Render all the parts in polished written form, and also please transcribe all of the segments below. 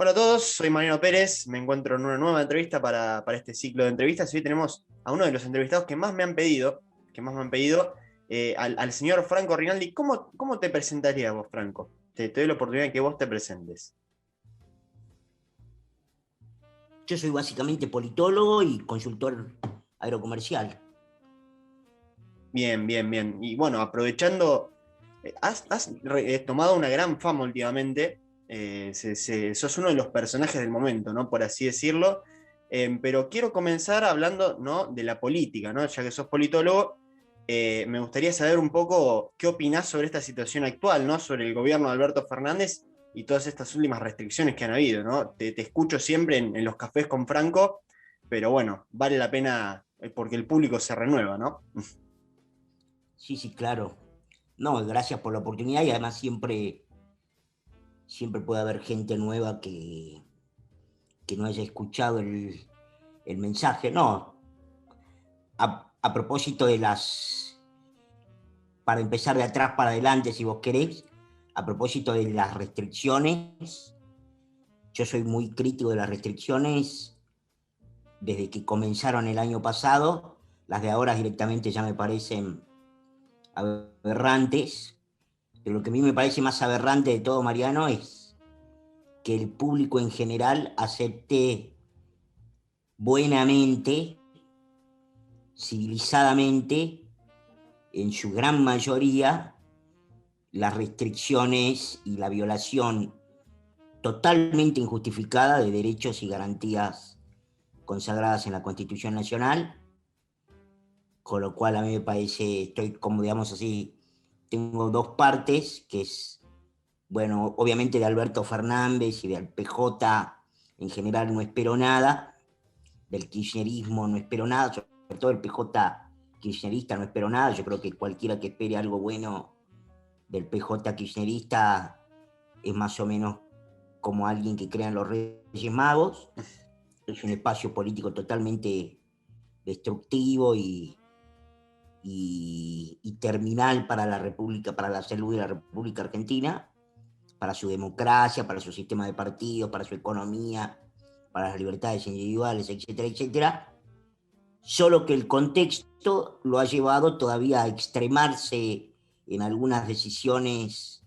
Hola a todos, soy Mariano Pérez, me encuentro en una nueva entrevista para este ciclo de entrevistas y hoy tenemos a uno de los entrevistados que más me han pedido, al señor Franco Rinaldi. ¿Cómo te presentarías vos, Franco? Te doy la oportunidad de que vos te presentes. Yo soy básicamente politólogo y consultor agrocomercial. Bien, bien, bien. Y bueno, aprovechando, has tomado una gran fama últimamente. Sos uno de los personajes del momento, ¿no? Por así decirlo. Pero quiero comenzar hablando, ¿no? De la política, ¿no? Ya que sos politólogo, me gustaría saber un poco qué opinás sobre esta situación actual, ¿no? Sobre el gobierno de Alberto Fernández y todas estas últimas restricciones que han habido, ¿no? Te escucho siempre en los cafés con Franco, pero bueno, vale la pena porque el público se renueva, ¿no? Sí, sí, claro. No, gracias por la oportunidad y además siempre puede haber gente nueva que no haya escuchado el mensaje. No, a propósito para empezar de atrás para adelante, si vos querés, a propósito de las restricciones, yo soy muy crítico de las restricciones desde que comenzaron el año pasado. Las de ahora directamente ya me parecen aberrantes, pero lo que a mí me parece más aberrante de todo, Mariano, es que el público en general acepte buenamente, civilizadamente, en su gran mayoría, las restricciones y la violación totalmente injustificada de derechos y garantías consagradas en la Constitución Nacional, con lo cual a mí me parece, estoy como digamos así, tengo dos partes, que es, bueno, obviamente de Alberto Fernández y del PJ en general no espero nada, del kirchnerismo no espero nada, sobre todo el PJ kirchnerista no espero nada. Yo creo que cualquiera que espere algo bueno del PJ kirchnerista es más o menos como alguien que crea en los Reyes Magos. Es un espacio político totalmente destructivo y terminal para la República, para la salud de la República Argentina, para su democracia, para su sistema de partidos, para su economía, para las libertades individuales, etcétera, etcétera. Solo que el contexto lo ha llevado todavía a extremarse en algunas decisiones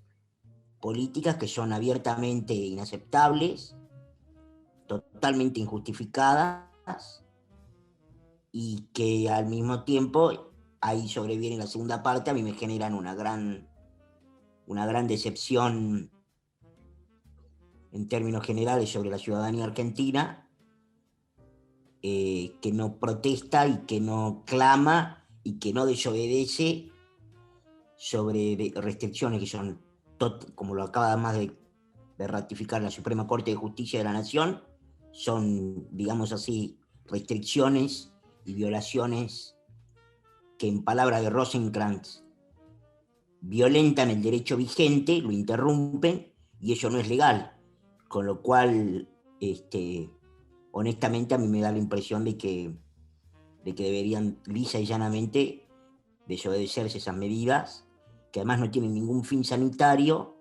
políticas que son abiertamente inaceptables, totalmente injustificadas, y que al mismo tiempo, ahí sobreviene la segunda parte, a mí me generan una gran decepción en términos generales sobre la ciudadanía argentina, que no protesta y que no clama y que no desobedece sobre restricciones que son, como lo acaba más de ratificar la Suprema Corte de Justicia de la Nación, son, digamos así, restricciones y violaciones que, en palabras de Rosenkrantz, violentan el derecho vigente, lo interrumpen, y eso no es legal. Con lo cual, honestamente, a mí me da la impresión de que deberían lisa y llanamente desobedecerse esas medidas, que además no tienen ningún fin sanitario,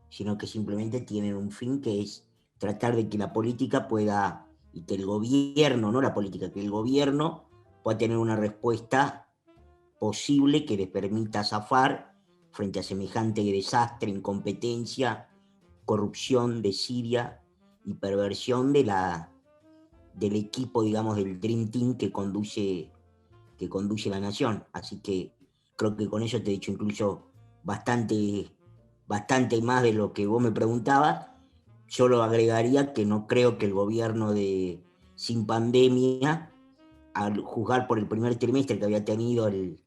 sino que simplemente tienen un fin, que es tratar de que la política pueda, y que el gobierno, no la política, que el gobierno pueda tener una respuesta posible que les permita zafar frente a semejante desastre, incompetencia, corrupción, desidia y perversión del equipo, digamos, del Dream Team que conduce la nación. Así que creo que con eso te he dicho incluso bastante más de lo que vos me preguntabas. Solo agregaría que no creo que el gobierno de sin pandemia, al juzgar por el primer trimestre que había tenido el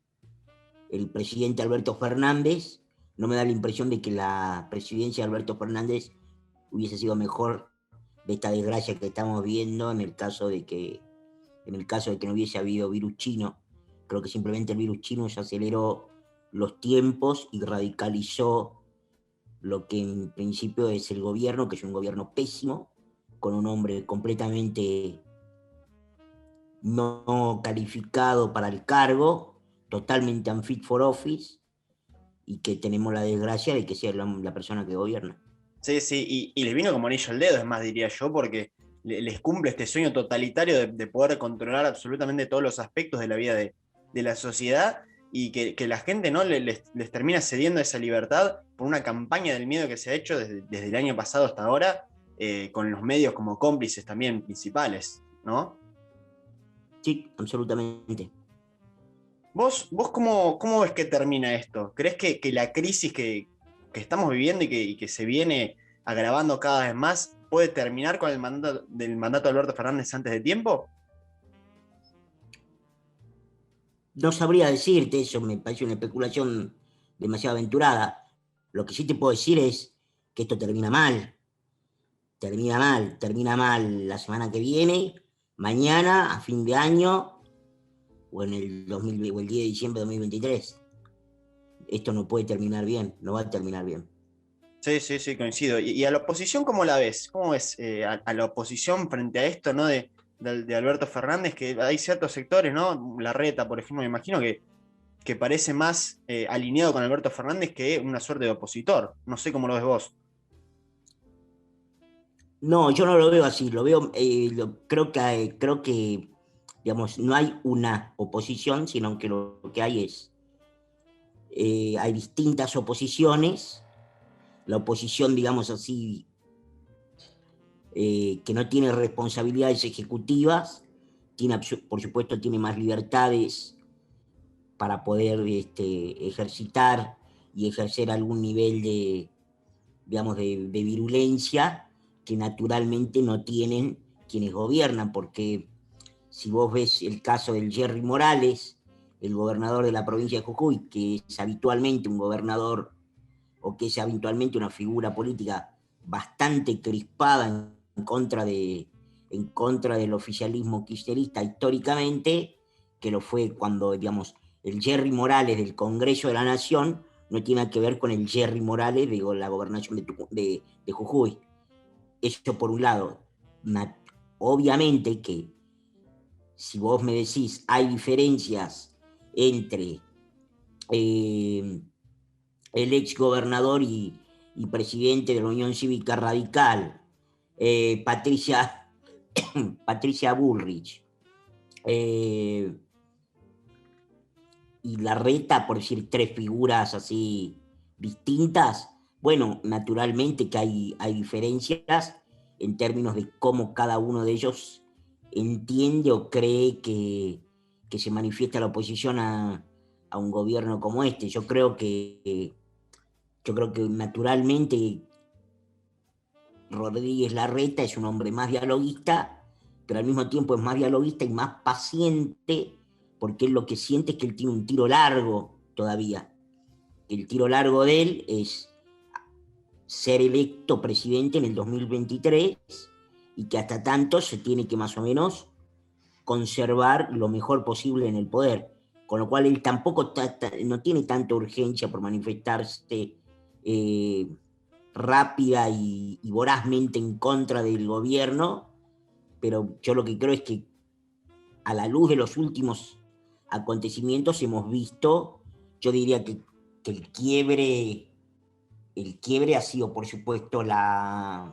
presidente Alberto Fernández, no me da la impresión de que la presidencia de Alberto Fernández hubiese sido mejor de esta desgracia que estamos viendo en el caso de que no hubiese habido virus chino. Creo que simplemente el virus chino ya aceleró los tiempos y radicalizó lo que en principio es el gobierno, que es un gobierno pésimo, con un hombre completamente no calificado para el cargo, totalmente unfit for office, y que tenemos la desgracia de que sea la persona que gobierna. Sí, sí, y les vino como anillo al dedo, es más, diría yo, porque les cumple este sueño totalitario de poder controlar absolutamente todos los aspectos de la vida de la sociedad y que la gente no les termina cediendo esa libertad por una campaña del miedo que se ha hecho desde el año pasado hasta ahora, con los medios como cómplices también principales, ¿no? Sí, absolutamente. ¿Vos cómo ves que termina esto? ¿Crees que la crisis que estamos viviendo y que se viene agravando cada vez más puede terminar con el mandato del mandato de Alberto Fernández antes de tiempo? No sabría decirte eso, me parece una especulación demasiado aventurada. Lo que sí te puedo decir es que esto termina mal la semana que viene, mañana, a fin de año, o en el 2000, o el 10 de diciembre de 2023. Esto no puede terminar bien, no va a terminar bien. Sí, sí, sí, coincido. ¿Y a la oposición cómo la ves? ¿Cómo ves a la oposición frente a esto, ¿no? De Alberto Fernández, que hay ciertos sectores, ¿no? Larreta, por ejemplo, me imagino que parece más alineado con Alberto Fernández que una suerte de opositor. No sé cómo lo ves vos. No, yo no lo veo así, lo veo, creo que, digamos, no hay una oposición, sino que lo que hay es, hay distintas oposiciones. La oposición, digamos así, que no tiene responsabilidades ejecutivas, tiene, por supuesto, tiene más libertades para poder ejercitar y ejercer algún nivel de, digamos, de virulencia que naturalmente no tienen quienes gobiernan, porque si vos ves el caso del Jerry Morales, el gobernador de la provincia de Jujuy, que es habitualmente un gobernador o que es habitualmente una figura política bastante crispada en contra del oficialismo kirchnerista históricamente, que lo fue cuando, digamos, el Jerry Morales del Congreso de la Nación no tiene que ver con el Jerry Morales de la gobernación de Jujuy. Eso por un lado. Obviamente que si vos me decís hay diferencias entre el ex gobernador y presidente de la Unión Cívica Radical, Patricia, Patricia Bullrich, eh, y Larreta, por decir tres figuras así distintas, bueno, naturalmente que hay diferencias en términos de cómo cada uno de ellos entiende o cree que se manifiesta la oposición a un gobierno como este. Yo creo que naturalmente Rodríguez Larreta es un hombre más dialoguista, pero al mismo tiempo es más dialoguista y más paciente, porque él lo que siente es que él tiene un tiro largo todavía. El tiro largo de él es ser electo presidente en el 2023 y que hasta tanto se tiene que más o menos conservar lo mejor posible en el poder. Con lo cual él tampoco no tiene tanta urgencia por manifestarse eh, rápida y vorazmente en contra del gobierno, pero yo lo que creo es que a la luz de los últimos acontecimientos hemos visto, yo diría que el quiebre ha sido, por supuesto, lo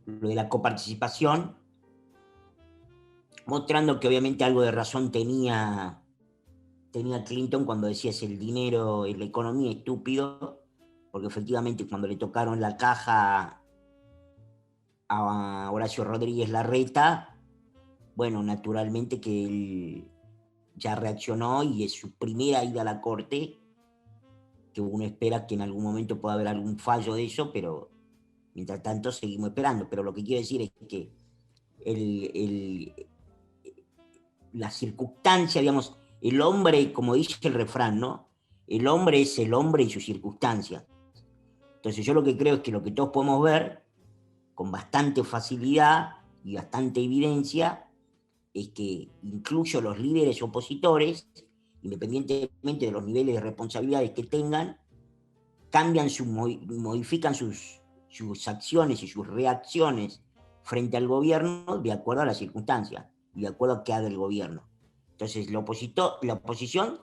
de la coparticipación, mostrando que obviamente algo de razón tenía Clinton cuando decía es el dinero, es la economía estúpido, porque efectivamente cuando le tocaron la caja a Horacio Rodríguez Larreta, bueno, naturalmente que él ya reaccionó y es su primera ida a la corte, que uno espera que en algún momento pueda haber algún fallo de eso, pero mientras tanto seguimos esperando. Pero lo que quiero decir es que el, el, la circunstancia, digamos, el hombre, como dice el refrán, ¿no? El hombre es el hombre y su circunstancia. Entonces yo lo que creo es que lo que todos podemos ver con bastante facilidad y bastante evidencia es que incluso los líderes opositores, independientemente de los niveles de responsabilidades que tengan, modifican sus acciones y sus reacciones frente al gobierno de acuerdo a las circunstancias y de acuerdo a qué haga el gobierno. Entonces, la oposición,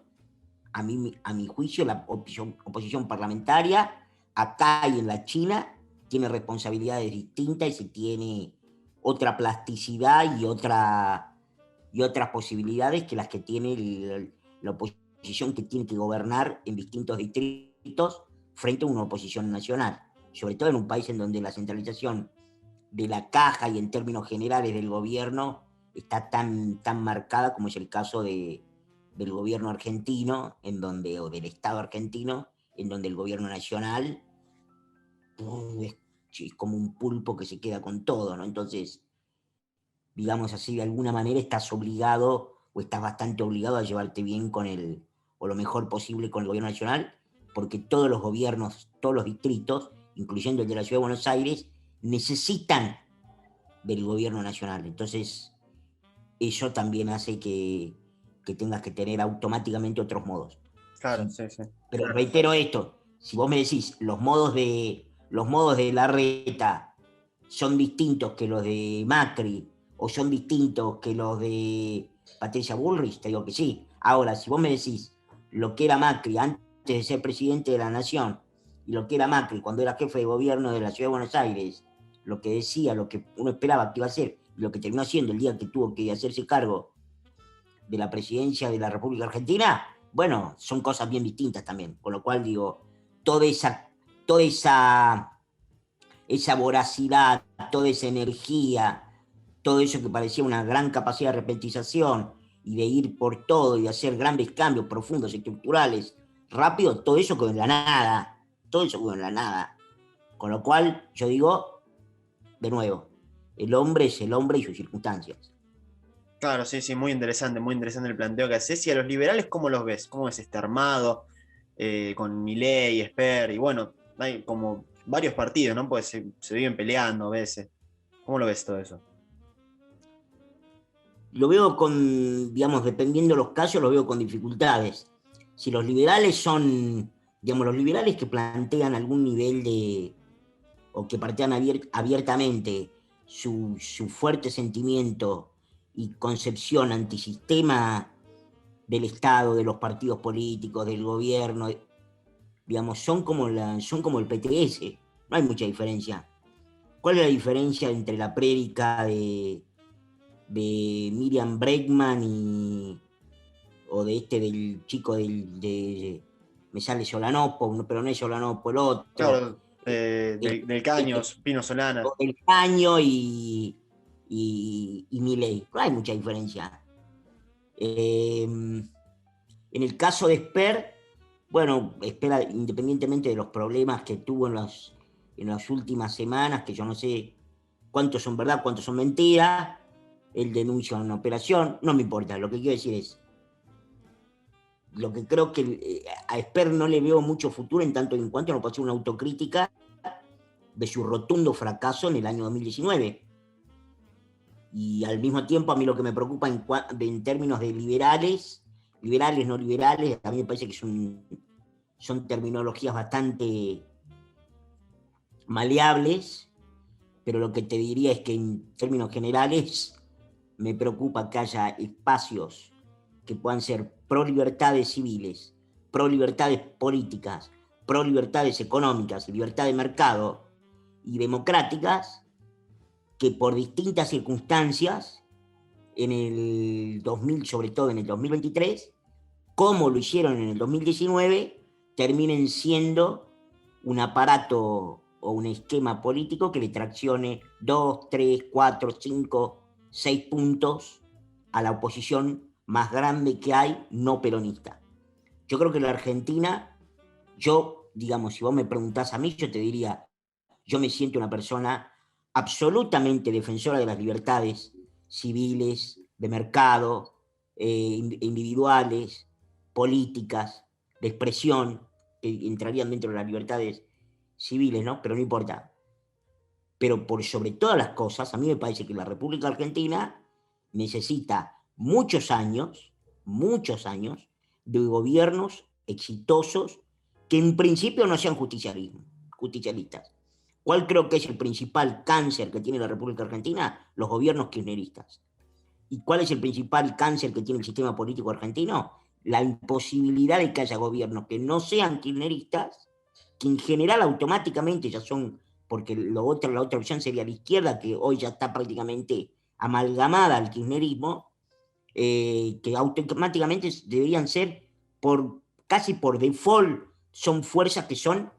a mi juicio, la oposición parlamentaria, acá y en la China tiene responsabilidades distintas y se tiene otra plasticidad y otras posibilidades que las que tiene la oposición que tiene que gobernar en distintos distritos frente a una oposición nacional, sobre todo en un país en donde la centralización de la caja y en términos generales del gobierno está tan marcada como es el caso del gobierno argentino, o del Estado argentino, en donde el gobierno nacional es como un pulpo que se queda con todo, ¿no? Entonces, digamos así, de alguna manera estás obligado o estás bastante obligado a llevarte bien o lo mejor posible con el gobierno nacional, porque todos los gobiernos, todos los distritos, incluyendo el de la Ciudad de Buenos Aires, necesitan del gobierno nacional. Entonces, eso también hace que tengas que tener automáticamente otros modos. Claro, ¿Sí? sí, sí. Pero reitero esto, si vos me decís los modos de Larreta son distintos que los de Macri o son distintos que los de Patricia Bullrich, te digo que sí. Ahora, si vos me decís lo que era Macri antes de ser presidente de la Nación y lo que era Macri cuando era jefe de gobierno de la Ciudad de Buenos Aires, lo que decía, lo que uno esperaba que iba a hacer, y lo que terminó haciendo el día que tuvo que hacerse cargo de la presidencia de la República Argentina, bueno, son cosas bien distintas también. Con lo cual digo, toda esa voracidad, toda esa energía, todo eso que parecía una gran capacidad de repentización y de ir por todo y de hacer grandes cambios profundos, estructurales, rápido, todo eso quedó en la nada. Todo eso quedó en la nada. Con lo cual, yo digo, de nuevo, el hombre es el hombre y sus circunstancias. Claro, sí, sí, muy interesante el planteo que haces. ¿Y a los liberales cómo los ves? ¿Cómo es este armado con Milei, Esper? Y bueno, hay como varios partidos, ¿no? Pues se viven peleando a veces. ¿Cómo lo ves todo eso? Lo veo con, digamos, dependiendo de los casos, lo veo con dificultades. Si los liberales son, digamos, los liberales que plantean algún nivel o que plantean abiertamente su fuerte sentimiento y concepción antisistema del Estado, de los partidos políticos, del gobierno, digamos, son como el PTS, no hay mucha diferencia. ¿Cuál es la diferencia entre la prédica de Miriam Bregman o de del chico me sale Solanopo, pero no es Solanopo, el otro, Claro, el, del el, Caños, Pino Solana. el Caño y Milei. No hay mucha diferencia. En el caso de Esper, bueno, espera, independientemente de los problemas que tuvo en las últimas semanas, que yo no sé cuántos son verdad, cuántos son mentiras, él denuncia una operación, no me importa, lo que quiero decir es, lo que creo que a Esper no le veo mucho futuro en tanto en cuanto no puede hacer una autocrítica de su rotundo fracaso en el año 2019. Y al mismo tiempo a mí lo que me preocupa en términos de liberales, no liberales, a mí me parece que son terminologías bastante maleables, pero lo que te diría es que en términos generales me preocupa que haya espacios que puedan ser pro libertades civiles, pro libertades políticas, pro libertades económicas y libertad de mercado y democráticas, que por distintas circunstancias en el 2000, sobre todo en el 2023, como lo hicieron en el 2019, terminen siendo un aparato o un esquema político que le traccione 2, 3, 4, 5, 6 puntos a la oposición más grande que hay, no peronista. Yo creo que la Argentina, digamos, si vos me preguntás a mí, yo te diría, yo me siento una persona absolutamente defensora de las libertades civiles, de mercado, individuales, políticas, de expresión, que entrarían dentro de las libertades civiles, ¿no? Pero no importa. Pero por sobre todas las cosas, a mí me parece que la República Argentina necesita muchos años de gobiernos exitosos que en principio no sean justicialistas. ¿Cuál creo que es el principal cáncer que tiene la República Argentina? Los gobiernos kirchneristas. ¿Y cuál es el principal cáncer que tiene el sistema político argentino? La imposibilidad de que haya gobiernos que no sean kirchneristas que en general automáticamente ya son, porque la otra opción sería la izquierda, que hoy ya está prácticamente amalgamada al kirchnerismo, que automáticamente deberían ser, casi por default, son fuerzas que son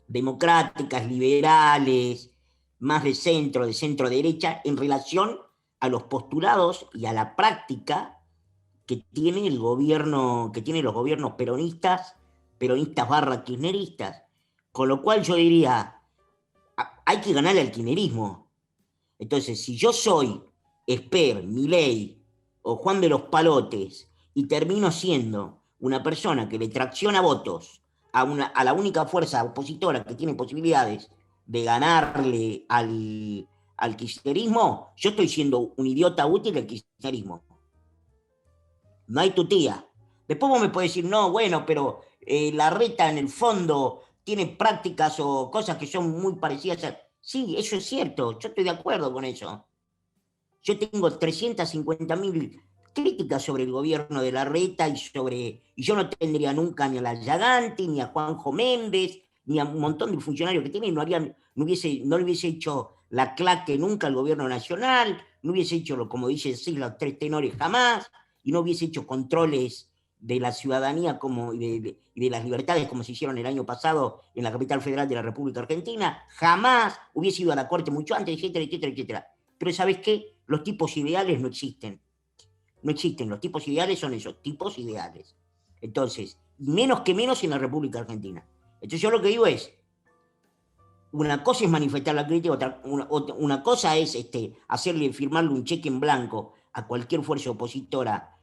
democráticas, liberales, más de centro derecha, en relación a los postulados y a la práctica que tiene el gobierno, que tienen los gobiernos peronistas barra kirchneristas. Con lo cual yo diría, hay que ganarle al kirchnerismo. Entonces, si yo soy Esper, Milei o Juan de los Palotes y termino siendo una persona que le tracciona votos a la única fuerza opositora que tiene posibilidades de ganarle al kirchnerismo, yo estoy siendo un idiota útil del kirchnerismo. No hay tutía. Después vos me podés decir, no, bueno, pero Larreta en el fondo tiene prácticas o cosas que son muy parecidas a... Sí, eso es cierto, yo estoy de acuerdo con eso. Yo tengo 350.000 críticas sobre el gobierno de Larreta y yo no tendría nunca ni a la Llaganti, ni a Juanjo Méndez, ni a un montón de funcionarios que tienen, no le hubiese hecho la claque nunca al gobierno nacional, no hubiese hecho, como dice sí, los tres tenores jamás, y no hubiese hecho controles de la ciudadanía y de las libertades como se hicieron el año pasado en la capital federal de la República Argentina, jamás hubiese ido a la corte mucho antes, etcétera, etcétera, etcétera. Pero ¿sabes qué? Los tipos ideales no existen. No existen. Los tipos ideales son esos, tipos ideales. Entonces, menos que menos en la República Argentina. Entonces yo lo que digo es, una cosa es manifestar la crítica, una cosa es firmarle un cheque en blanco a cualquier fuerza opositora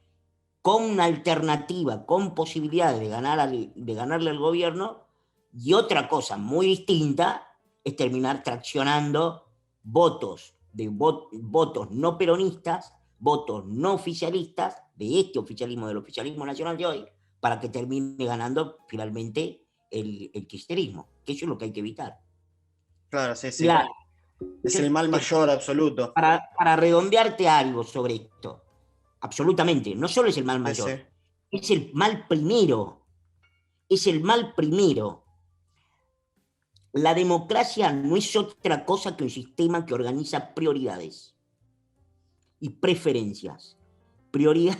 con una alternativa, con posibilidades de ganarle al gobierno, y otra cosa muy distinta es terminar traccionando votos votos no peronistas, votos no oficialistas de este oficialismo, del oficialismo nacional de hoy, para que termine ganando finalmente el kirchnerismo, que eso es lo que hay que evitar. Claro, sí, sí. Mirá, Es el mal mayor absoluto. para redondearte algo sobre esto, absolutamente, no solo es el mal Sí, mayor, sí. es el mal primero, es el mal primero. La democracia no es otra cosa que un sistema que organiza prioridades y preferencias. Prioridad,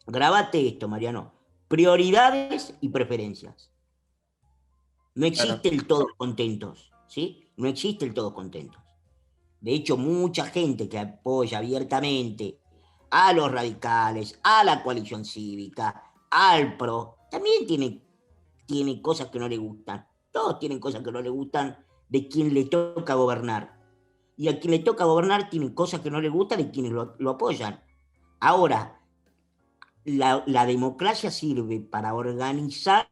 Grábate esto, Mariano. Prioridades y preferencias. No Claro. existe el todos contentos, ¿sí? No existe el todos contentos. De hecho, mucha gente que apoya abiertamente a los radicales, a la coalición cívica, al PRO, también tiene cosas que no le gustan. Todos tienen cosas que no le gustan de quien le toca gobernar. Y a quien le toca gobernar tienen cosas que no le gustan de quienes lo apoyan. Ahora, la democracia sirve para organizar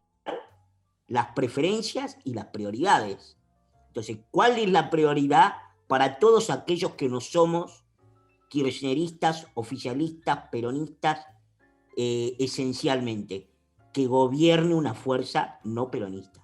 las preferencias y las prioridades. Entonces, ¿cuál es la prioridad para todos aquellos que no somos kirchneristas, oficialistas, peronistas, esencialmente? Que gobierne una fuerza no peronista.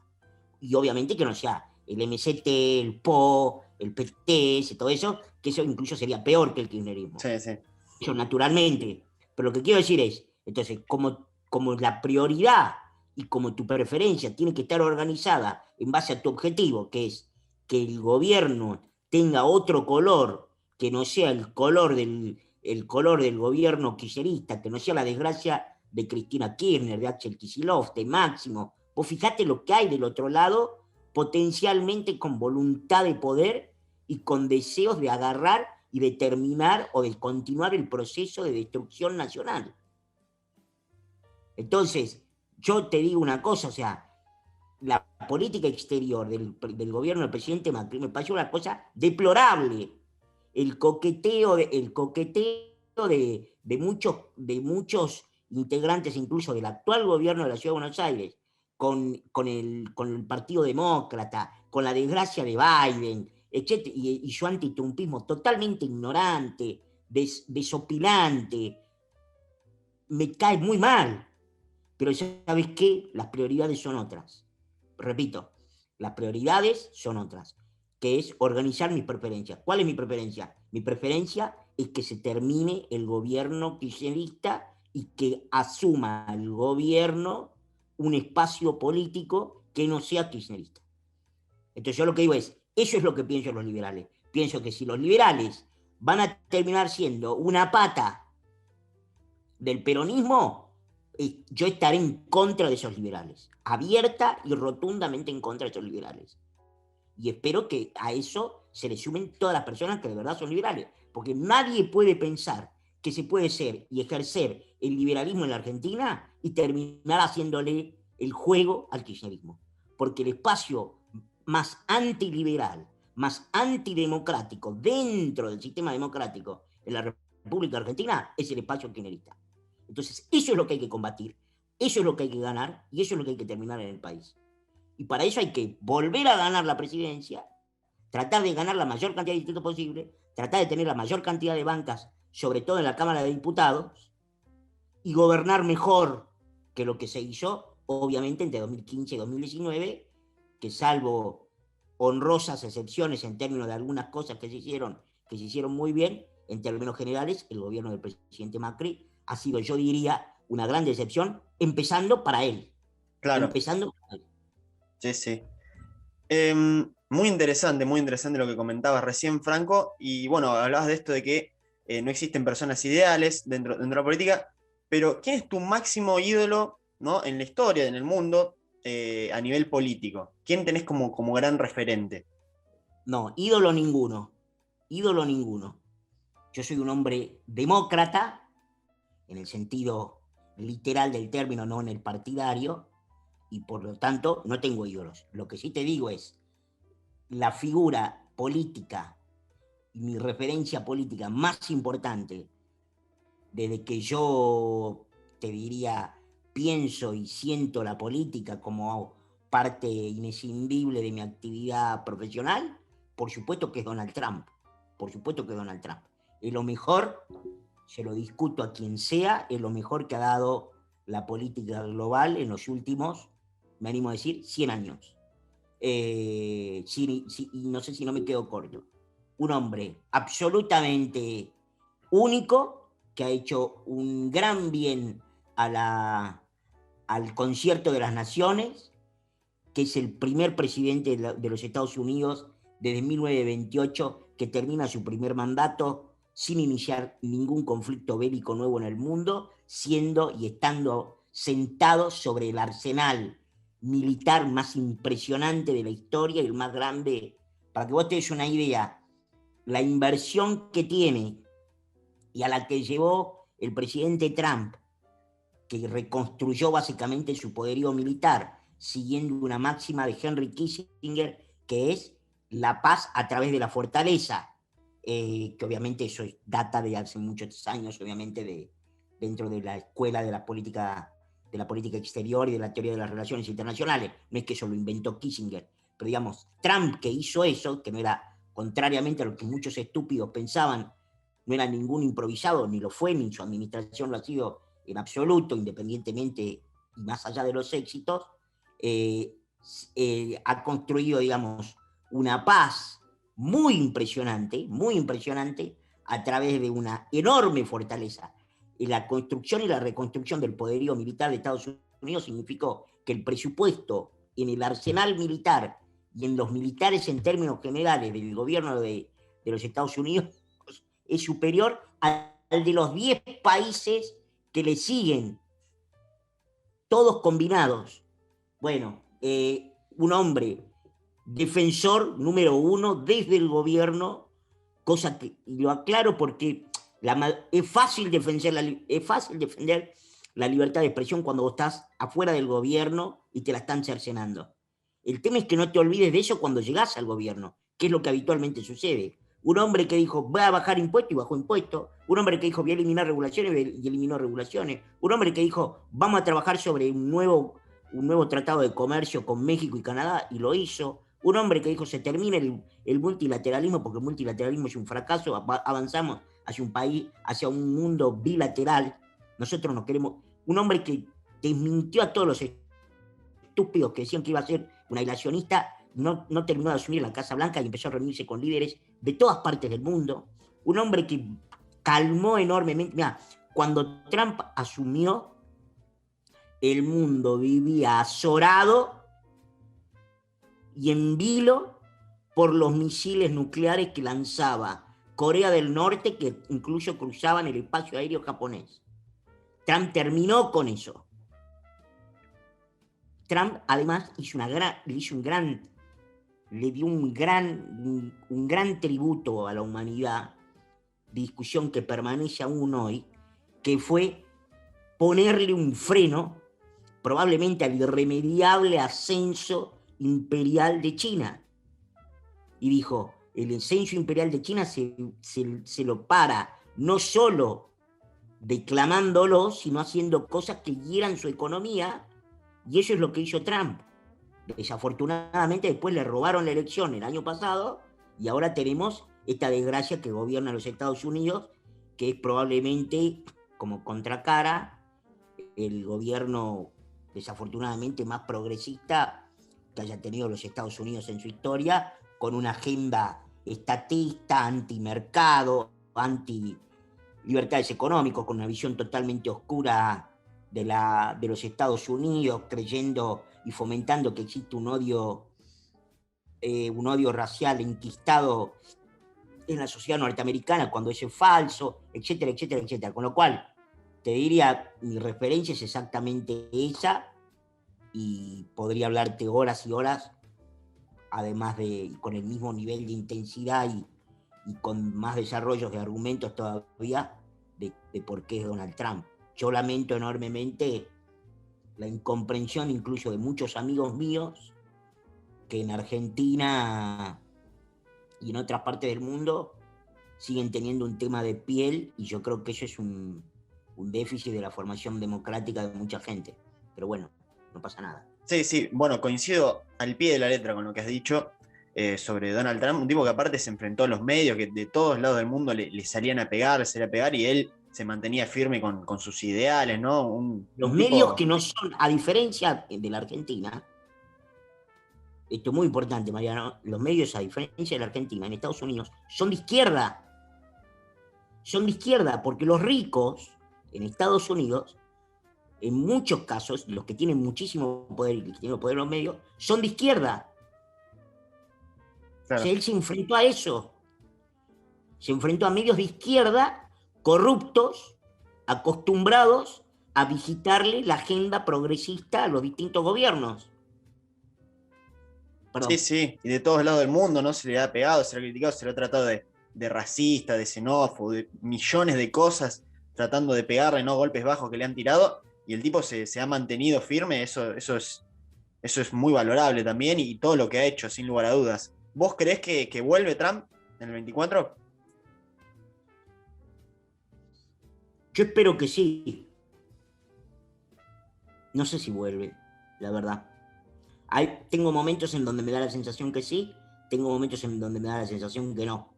Y obviamente que no sea el MCT, el PO, el PTS, todo eso, que eso incluso sería peor que el kirchnerismo. Sí, sí. Eso naturalmente. Pero lo que quiero decir es, entonces, como la prioridad y como tu preferencia tiene que estar organizada en base a tu objetivo, que es que el gobierno tenga otro color, que no sea el color del gobierno kirchnerista, que no sea la desgracia de Cristina Kirchner, de Axel Kicillof, de Máximo. Vos fijate lo que hay del otro lado, potencialmente con voluntad de poder y con deseos de agarrar y de terminar o de continuar el proceso de destrucción nacional. Entonces, yo te digo una cosa, o sea, la política exterior del gobierno del presidente Macri me pareció una cosa deplorable. El coqueteo de muchos integrantes, incluso del actual gobierno de la Ciudad de Buenos Aires, con el Partido Demócrata, con la desgracia de Biden, etc., y su antitrumpismo totalmente ignorante, desopilante, me cae muy mal. Pero ¿sabes qué? Las prioridades son otras. Repito, las prioridades son otras, que es organizar mis preferencias. ¿Cuál es mi preferencia? Mi preferencia es que se termine el gobierno kirchnerista y que asuma el gobierno un espacio político que no sea kirchnerista. Entonces yo lo que digo es, eso es lo que pienso los liberales. Pienso que si los liberales van a terminar siendo una pata del peronismo, yo estaré en contra de esos liberales, abierta y rotundamente en contra de esos liberales. Y espero que a eso se le sumen todas las personas que de verdad son liberales, porque nadie puede pensar que se puede ser y ejercer el liberalismo en la Argentina y terminar haciéndole el juego al kirchnerismo. Porque el espacio más antiliberal, más antidemocrático dentro del sistema democrático de la República Argentina es el espacio kirchnerista. Entonces, eso es lo que hay que combatir, eso es lo que hay que ganar y eso es lo que hay que terminar en el país. Y para eso hay que volver a ganar la presidencia, tratar de ganar la mayor cantidad de distritos posible, tratar de tener la mayor cantidad de bancas, sobre todo en la Cámara de Diputados, y gobernar mejor que lo que se hizo, obviamente, entre 2015 y 2019, que salvo honrosas excepciones en términos de algunas cosas que se hicieron muy bien, en términos generales, el gobierno del presidente Macri ha sido, yo diría, una gran decepción, empezando para él. Claro. Empezando para él. Sí, sí. Muy interesante lo que comentabas recién, Franco. Y bueno, hablabas de esto de que no existen personas ideales dentro de la política, pero ¿quién es tu máximo ídolo, ¿no?, en la historia, en el mundo, a nivel político? ¿Quién tenés como gran referente? No, ídolo ninguno. Ídolo ninguno. Yo soy un hombre demócrata, en el sentido literal del término, no en el partidario, y por lo tanto no tengo ídolos. Lo que sí te digo es, la figura política y mi referencia política más importante desde que yo, te diría, pienso y siento la política como parte inescindible de mi actividad profesional, por supuesto que es Donald Trump. Por supuesto que es Donald Trump. Es lo mejor, se lo discuto a quien sea, es lo mejor que ha dado la política global en los últimos, me animo a decir, 100 años. Y no sé si no me quedo corto. Un hombre absolutamente único que ha hecho un gran bien al concierto de las naciones, que es el primer presidente de los Estados Unidos desde 1928 que termina su primer mandato sin iniciar ningún conflicto bélico nuevo en el mundo, siendo y estando sentado sobre el arsenal militar más impresionante de la historia y el más grande. Para que vos te des una idea, la inversión que tiene y a la que llevó el presidente Trump, que reconstruyó básicamente su poderío militar, siguiendo una máxima de Henry Kissinger, que es la paz a través de la fortaleza, que obviamente eso data de hace muchos años, obviamente dentro de la escuela de la política exterior y de la teoría de las relaciones internacionales. No es que eso lo inventó Kissinger, pero digamos, Trump, que hizo eso, que no era, contrariamente a lo que muchos estúpidos pensaban, no era ningún improvisado, ni lo fue, ni su administración lo ha sido en absoluto, independientemente y más allá de los éxitos, ha construido, digamos, una paz muy impresionante a través de una enorme fortaleza. Y la construcción y la reconstrucción del poderío militar de Estados Unidos significó que el presupuesto en el arsenal militar y en los militares en términos generales del gobierno de los Estados Unidos es superior al de los 10 países que le siguen, todos combinados. Bueno, un hombre defensor número uno desde el gobierno, cosa que, y lo aclaro porque es fácil defender la libertad de expresión cuando vos estás afuera del gobierno y te la están cercenando. El tema es que no te olvides de eso cuando llegás al gobierno, que es lo que habitualmente sucede. Un hombre que dijo, voy a bajar impuestos y bajó impuestos. Un hombre que dijo, voy a eliminar regulaciones y eliminó regulaciones. Un hombre que dijo, vamos a trabajar sobre un nuevo tratado de comercio con México y Canadá, y lo hizo. Un hombre que dijo, se termina el multilateralismo, porque el multilateralismo es un fracaso, avanzamos hacia un mundo bilateral. Nosotros no queremos. Un hombre que desmintió a todos los estúpidos que decían que iba a ser un aislacionista, no terminó de asumir la Casa Blanca y empezó a reunirse con líderes de todas partes del mundo. Un hombre que calmó enormemente. Mira, cuando Trump asumió, el mundo vivía azorado y en vilo por los misiles nucleares que lanzaba Corea del Norte, que incluso cruzaban el espacio aéreo japonés. Trump terminó con eso. Trump además le dio un gran tributo a la humanidad, discusión que permanece aún hoy, que fue ponerle un freno probablemente al irremediable ascenso imperial de China. Y dijo, el ascenso imperial de China se lo para, no solo declamándolo, sino haciendo cosas que hieran su economía, y eso es lo que hizo Trump. Desafortunadamente después le robaron la elección el año pasado, y ahora tenemos esta desgracia que gobierna los Estados Unidos, que es probablemente, como contracara, el gobierno desafortunadamente más progresista que haya tenido los Estados Unidos en su historia, con una agenda estatista, antimercado, anti-libertades económicas, con una visión totalmente oscura de los Estados Unidos, creyendo y fomentando que existe un odio racial enquistado en la sociedad norteamericana, cuando eso es falso, etcétera, etcétera, etcétera. Con lo cual, te diría, mi referencia es exactamente esa, y podría hablarte horas y horas, además con el mismo nivel de intensidad y con más desarrollos de argumentos todavía, de por qué es Donald Trump. Yo lamento enormemente la incomprensión incluso de muchos amigos míos que en Argentina y en otras partes del mundo siguen teniendo un tema de piel, y yo creo que eso es un déficit de la formación democrática de mucha gente. Pero bueno, no pasa nada. Sí, sí, bueno, coincido al pie de la letra con lo que has dicho sobre Donald Trump, un tipo que aparte se enfrentó a los medios, que de todos lados del mundo le salían a pegar, y él se mantenía firme con sus ideales, ¿no? Los medios que no son, a diferencia de la Argentina, esto es muy importante, Mariano, los medios, a diferencia de la Argentina, en Estados Unidos, son de izquierda. Son de izquierda, porque los ricos en Estados Unidos, en muchos casos, los que tienen muchísimo poder y que tienen poder en los medios, son de izquierda. Claro. O sea, él se enfrentó a eso. Se enfrentó a medios de izquierda corruptos, acostumbrados a visitarle la agenda progresista a los distintos gobiernos. Perdón. Sí, sí, y de todos lados del mundo, ¿no? Se le ha pegado, se le ha criticado, se le ha tratado de racista, de xenófobo, de millones de cosas, tratando de pegarle, ¿no? Golpes bajos que le han tirado, y el tipo se ha mantenido firme, eso es muy valorable también, y todo lo que ha hecho, sin lugar a dudas. ¿Vos creés que vuelve Trump en el 24? Yo espero que sí. No sé si vuelve, la verdad. Tengo momentos en donde me da la sensación que sí, tengo momentos en donde me da la sensación que no.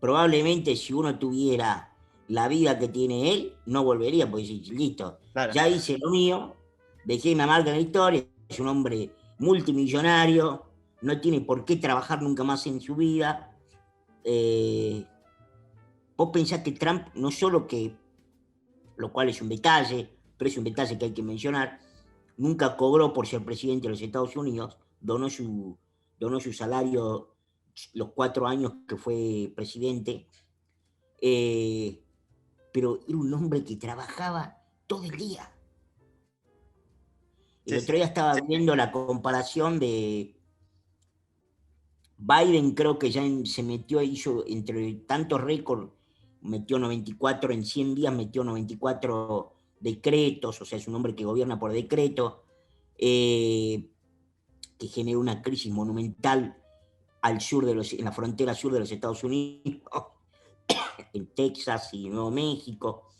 Probablemente si uno tuviera la vida que tiene él, no volvería, porque sí, listo, claro, ya hice lo mío, dejé una marca en la historia, es un hombre multimillonario, no tiene por qué trabajar nunca más en su vida. Vos pensás que Trump, no solo que, lo cual es un detalle, pero es un detalle que hay que mencionar, nunca cobró por ser presidente de los Estados Unidos, donó su salario los 4 años que fue presidente, pero era un hombre que trabajaba todo el día. El otro día estaba viendo la comparación de Biden, creo que ya se metió, hizo entre tantos récords, metió 94 en 100 días, metió 94 decretos, o sea, es un hombre que gobierna por decreto, que generó una crisis monumental en la frontera sur de los Estados Unidos, en Texas y Nuevo México.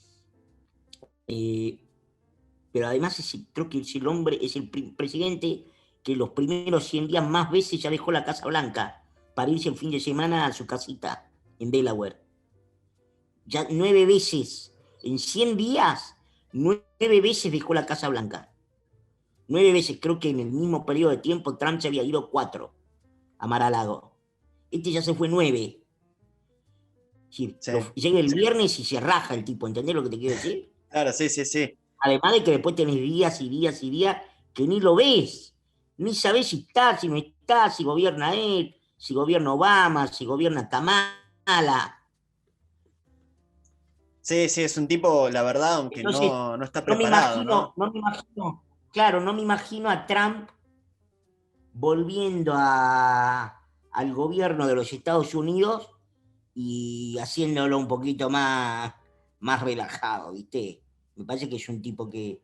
Pero además creo que es el presidente que los primeros 100 días más veces ya dejó la Casa Blanca para irse el fin de semana a su casita en Delaware. Ya 9 veces, en 100 días, 9 veces dejó la Casa Blanca. 9 veces, creo que en el mismo periodo de tiempo Trump se había ido 4 a Mar-a-Lago. Este ya se fue 9. Sí. Llega el viernes y se raja el tipo, ¿entendés lo que te quiero decir? Claro, sí. Además de que después tenés días y días y días que ni lo ves ni sabés si está, si no está, si gobierna él, si gobierna Obama, si gobierna Kamala. Sí, sí, es un tipo, la verdad, aunque Entonces, no está no me preparado, imagino, ¿no? no me imagino, claro, no me imagino a Trump volviendo al gobierno de los Estados Unidos y haciéndolo un poquito más relajado, ¿viste? Me parece que es un tipo que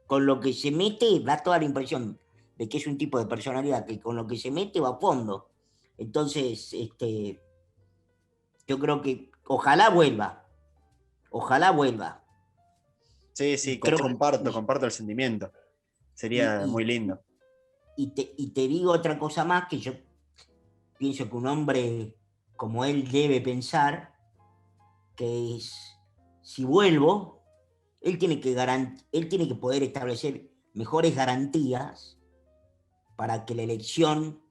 con lo que se mete da toda la impresión de que es un tipo de personalidad que con lo que se mete va a fondo. Entonces, yo creo que ojalá vuelva. Sí, Y sí, creo comparto, y, comparto el sentimiento. Sería y, muy lindo. y te digo otra cosa más que yo pienso que un hombre como él debe pensar, que es, si vuelvo, él tiene que poder establecer mejores garantías para que la elección,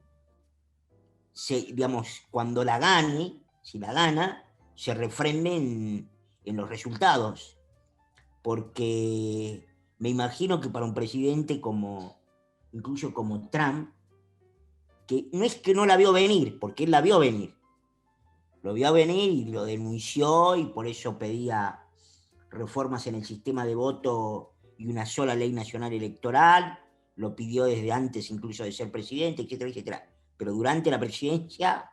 digamos, cuando la gane, si la gana, se refrende en los resultados. Porque me imagino que para un presidente incluso como Trump, que no es que no la vio venir, porque él la vio venir, lo vio venir y lo denunció y por eso pedía reformas en el sistema de voto y una sola ley nacional electoral, lo pidió desde antes incluso de ser presidente, etcétera, etcétera. Pero durante la presidencia,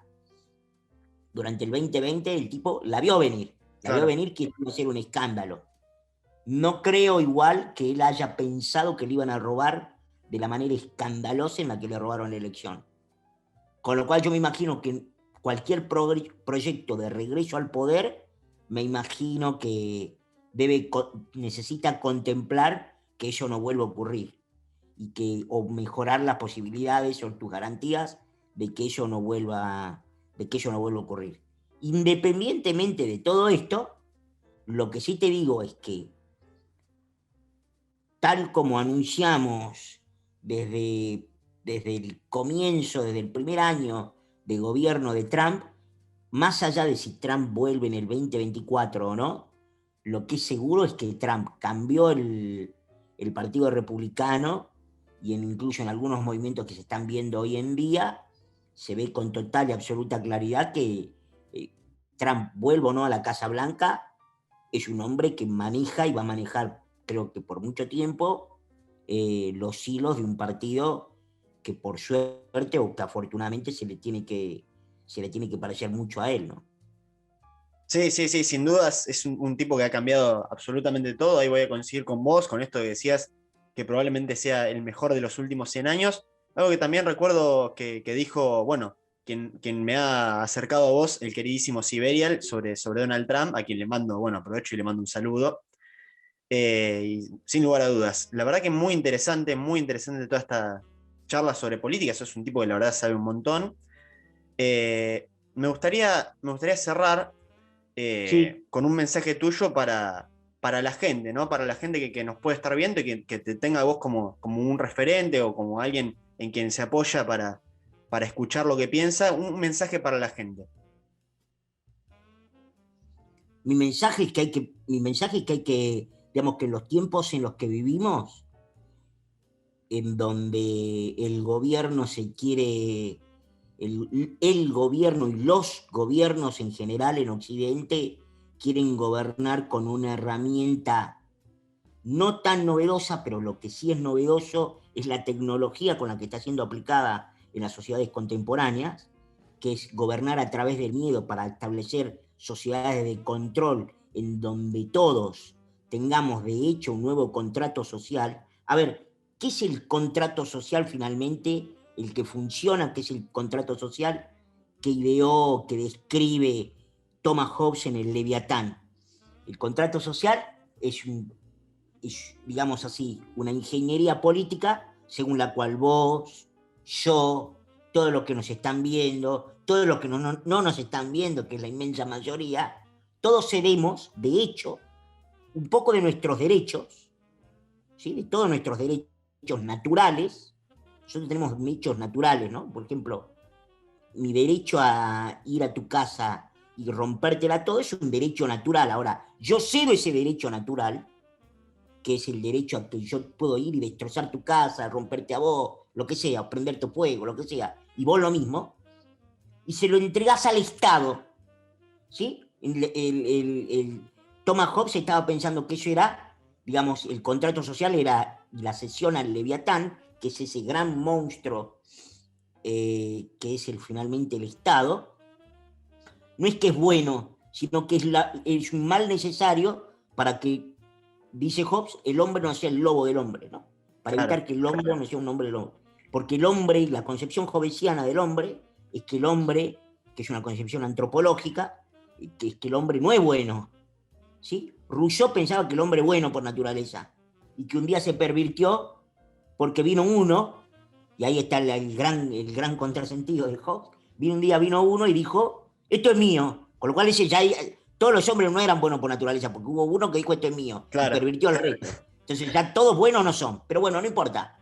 durante el 2020, el tipo la vio Claro. venir que iba a ser un escándalo. No creo igual que él haya pensado que le iban a robar de la manera escandalosa en la que le robaron la elección. Con lo cual yo me imagino que cualquier proyecto de regreso al poder, me imagino que necesita contemplar que eso no vuelva a ocurrir y o mejorar las posibilidades o tus garantías de que eso no vuelva a ocurrir. Independientemente de todo esto, lo que sí te digo es que tal como anunciamos desde, desde el comienzo, desde el primer año de gobierno de Trump, más allá de si Trump vuelve en el 2024 o no, lo que es seguro es que Trump cambió el Partido Republicano y incluso en algunos movimientos que se están viendo hoy en día, se ve con total y absoluta claridad que Trump, vuelva o no a la Casa Blanca, es un hombre que maneja y va a manejar, creo que por mucho tiempo, los hilos de un partido que por suerte o que afortunadamente se le tiene que parecer mucho a él, ¿no? Sí, sí, sí, sin dudas es un tipo que ha cambiado absolutamente todo. Ahí voy a coincidir con vos, con esto que decías, que probablemente sea el mejor de los últimos 100 años. Algo que también recuerdo que dijo, bueno, quien me ha acercado a vos, el queridísimo Siberial, sobre Donald Trump, a quien le mando, bueno, aprovecho y le mando un saludo. Y sin lugar a dudas, la verdad que muy interesante toda esta charla sobre política. Sos un tipo que la verdad sabe un montón. Me gustaría cerrar Sí, con un mensaje tuyo para la gente, ¿no? Para la gente que nos puede estar viendo y que te tenga a vos como un referente o como alguien en quien se apoya para escuchar lo que piensa, un mensaje para la gente. mi mensaje es que hay que, digamos que en los tiempos en los que vivimos, en donde el gobierno se quiere, el gobierno y los gobiernos en general en Occidente quieren gobernar con una herramienta no tan novedosa, pero lo que sí es novedoso es la tecnología con la que está siendo aplicada en las sociedades contemporáneas, que es gobernar a través del miedo para establecer sociedades de control en donde todos tengamos de hecho un nuevo contrato social. A ver, ¿qué es el contrato social finalmente? El que funciona, ¿qué es el contrato social que ideó, que describe Thomas Hobbes en el Leviatán? El contrato social es, digamos así, una ingeniería política según la cual vos, yo, todos los que nos están viendo, todos los que no nos están viendo, que es la inmensa mayoría, todos seremos, de hecho, un poco de nuestros derechos, ¿sí? De todos nuestros derechos naturales. Nosotros tenemos derechos naturales, ¿no? Por ejemplo, mi derecho a ir a tu casa y rompértela todo es un derecho natural. Ahora, yo cedo ese derecho natural, que es el derecho a que yo puedo ir y destrozar tu casa, romperte a vos, lo que sea, o prenderte fuego, lo que sea, y vos lo mismo, y se lo entregás al Estado, ¿sí? Thomas Hobbes estaba pensando que eso era, digamos, el contrato social era la cesión al Leviatán, que es ese gran monstruo que es finalmente el Estado. No es que es bueno, sino que es un mal necesario para que, dice Hobbes, el hombre no sea el lobo del hombre, ¿no? Para Claro. evitar que el hombre no sea un hombre del hombre. Porque el hombre, la concepción hobbesiana del hombre, es que el hombre, que es una concepción antropológica, que es que el hombre no es bueno, ¿sí? Rousseau pensaba que el hombre es bueno por naturaleza, y que un día se pervirtió porque vino uno, y ahí está el gran contrasentido de Hobbes, vino uno y dijo, esto es mío, con lo cual todos los hombres no eran buenos por naturaleza, porque hubo uno que dijo esto es mío, y Claro. pervirtió al resto. Entonces ya todos buenos no son, pero bueno, no importa.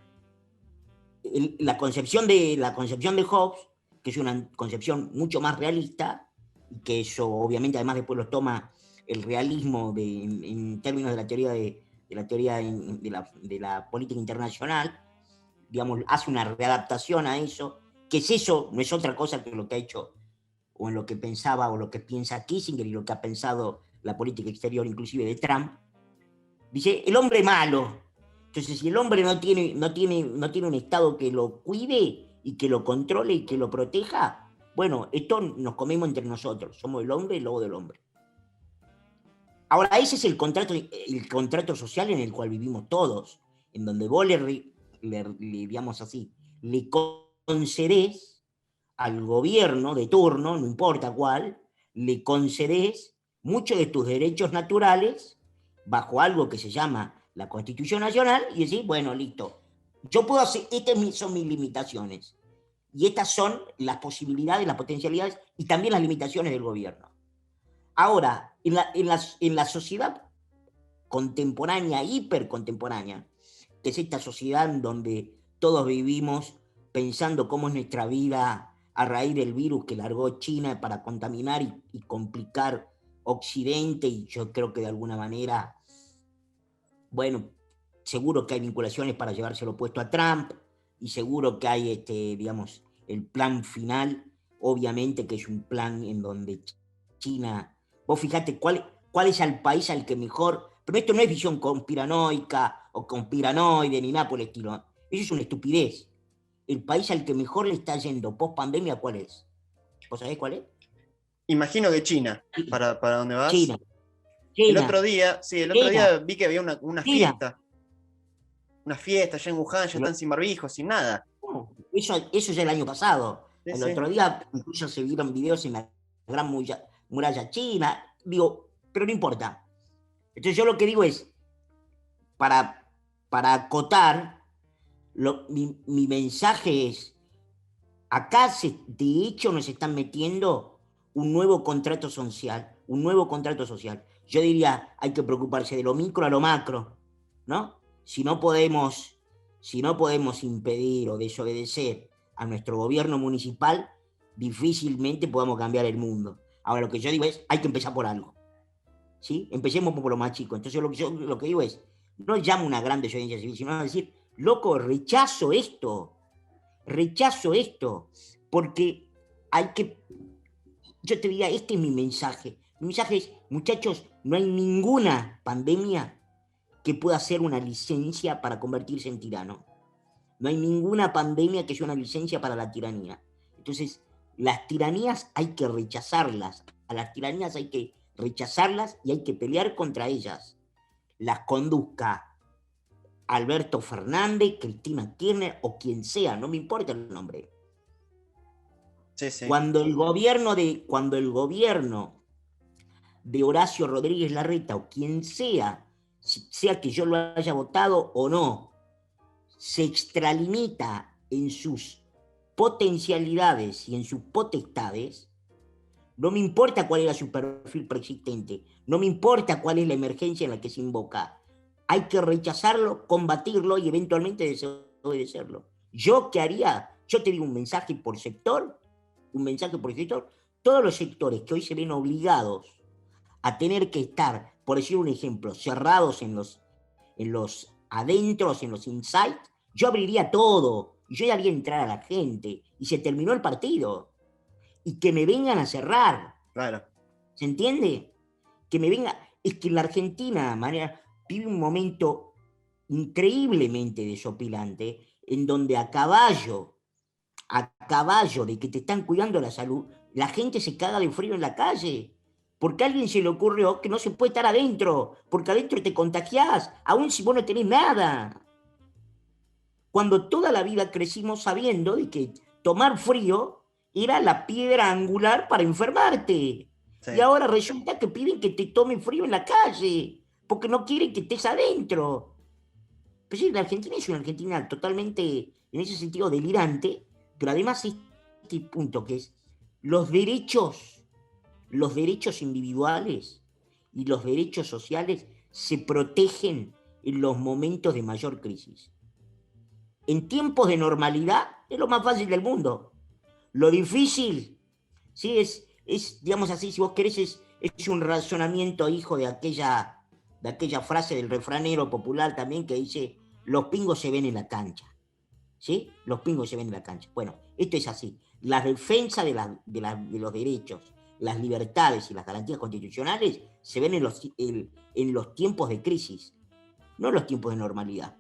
La concepción de Hobbes, que es una concepción mucho más realista, y que eso obviamente además después lo toma el realismo en términos de la teoría de la política internacional, digamos, hace una readaptación a eso, que es eso, no es otra cosa que lo que ha hecho, o en lo que pensaba, o lo que piensa Kissinger, y lo que ha pensado la política exterior inclusive de Trump. Dice, el hombre malo. Entonces, si el hombre no tiene un Estado que lo cuide, y que lo controle, y que lo proteja, bueno, esto nos comemos entre nosotros. Somos el hombre y el lobo del hombre. Ahora, ese es el contrato social en el cual vivimos todos, en donde vos digamos así, le concedés al gobierno de turno, no importa cuál, le concedés muchos de tus derechos naturales bajo algo que se llama la Constitución Nacional, y decís, bueno, listo, yo puedo hacer, estas son mis limitaciones, y estas son las posibilidades, las potencialidades, y también las limitaciones del gobierno. Ahora, en la sociedad contemporánea, hipercontemporánea, que es esta sociedad en donde todos vivimos pensando cómo es nuestra vida a raíz del virus que largó China para contaminar y complicar Occidente, y yo creo que de alguna manera, bueno, seguro que hay vinculaciones para llevárselo puesto a Trump, y seguro que hay, digamos, el plan final, obviamente que es un plan en donde China, vos fijate cuál es el país al que mejor, pero esto no es visión conspiranoica o conspiranoide ni nada por el estilo, eso es una estupidez. El país al que mejor le está yendo post pandemia, ¿cuál es? ¿Vos sabés cuál es? Imagino que China, para dónde vas. China, El China, otro día, sí, el otro China, día vi que había China. una fiesta allá en Wuhan, ya Lo- están sin barbijo, sin nada. Eso ya el año pasado. Sí, El sí. otro día incluso se vieron videos en la gran muralla china. Digo, pero no importa. Entonces yo lo que digo es, para, para acotar, mi mensaje es, acá de hecho nos están metiendo un nuevo contrato social, un nuevo contrato social. Yo diría, hay que preocuparse de lo micro a lo macro, ¿no? Si no podemos, si no podemos impedir o desobedecer a nuestro gobierno municipal, difícilmente podamos cambiar el mundo. Ahora, lo que yo digo es, hay que empezar por algo, ¿sí? Empecemos por lo más chico. Entonces, lo que digo es, no llamo una gran desobediencia civil, sino decir, loco, rechazo esto, porque hay que, yo te diría, este es mi mensaje. Mi mensaje es, muchachos, no hay ninguna pandemia que pueda ser una licencia para convertirse en tirano. No hay ninguna pandemia que sea una licencia para la tiranía. Entonces, las tiranías hay que rechazarlas. A las tiranías hay que rechazarlas y hay que pelear contra ellas. Las conduzca Alberto Fernández, Cristina Kirchner o quien sea, no me importa el nombre. Sí, sí. Cuando el gobierno de Horacio Rodríguez Larreta o quien sea, sea que yo lo haya votado o no, se extralimita en sus potencialidades y en sus potestades, no me importa cuál era su perfil preexistente, no me importa cuál es la emergencia en la que se invoca. Hay que rechazarlo, combatirlo y eventualmente desobedecerlo. ¿Yo qué haría? Yo te digo un mensaje por sector. Todos los sectores que hoy se ven obligados a tener que estar, por decir un ejemplo, cerrados en los adentros, en los insights, yo abriría todo, y yo ya vi entrar a la gente, y se terminó el partido, y que me vengan a cerrar, Claro, ¿se entiende? Que me venga, es que la Argentina, manera, vive un momento increíblemente desopilante, en donde a caballo de que te están cuidando la salud, la gente se caga de frío en la calle. Porque a alguien se le ocurrió que no se puede estar adentro, porque adentro te contagiás, aun si vos no tenés nada. Cuando toda la vida crecimos sabiendo de que tomar frío era la piedra angular para enfermarte. Y sí. ahora resulta que piden que te tome frío en la calle, porque no quieren que estés adentro. Pues sí, la Argentina es una Argentina totalmente, en ese sentido, delirante, pero además este punto que es los derechos individuales y los derechos sociales se protegen en los momentos de mayor crisis. En tiempos de normalidad es lo más fácil del mundo. Lo difícil, sí, digamos así, si vos querés, es un razonamiento hijo de aquella frase del refranero popular también que dice, los pingos se ven en la cancha. ¿Sí? Los pingos se ven en la cancha. Bueno, esto es así. La defensa de los derechos, las libertades y las garantías constitucionales se ven en los tiempos de crisis, no en los tiempos de normalidad.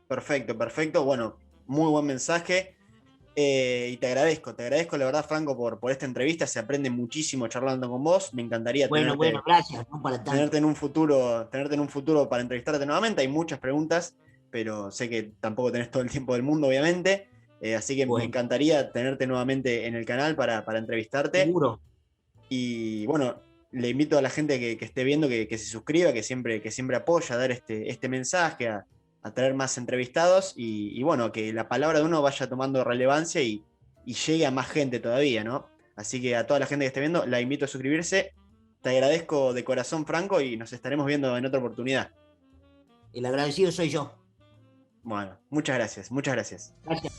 Perfecto, perfecto. Bueno, muy buen mensaje. Y te agradezco la verdad, Franco, por esta entrevista. Se aprende muchísimo charlando con vos. Me encantaría Bueno, gracias, no para tanto. tenerte en un futuro para entrevistarte nuevamente. Hay muchas preguntas, pero sé que tampoco tenés todo el tiempo del mundo, obviamente. Así que me Bueno, encantaría tenerte nuevamente en el canal para entrevistarte. seguro. Y bueno, le invito a la gente que esté viendo que se suscriba, que siempre apoya a dar este mensaje, a traer más entrevistados y bueno, que la palabra de uno vaya tomando relevancia y llegue a más gente todavía, ¿no? Así que a toda la gente que esté viendo, la invito a suscribirse. Te agradezco de corazón, Franco, y nos estaremos viendo en otra oportunidad. El agradecido soy yo. Bueno, muchas gracias, muchas gracias. Gracias.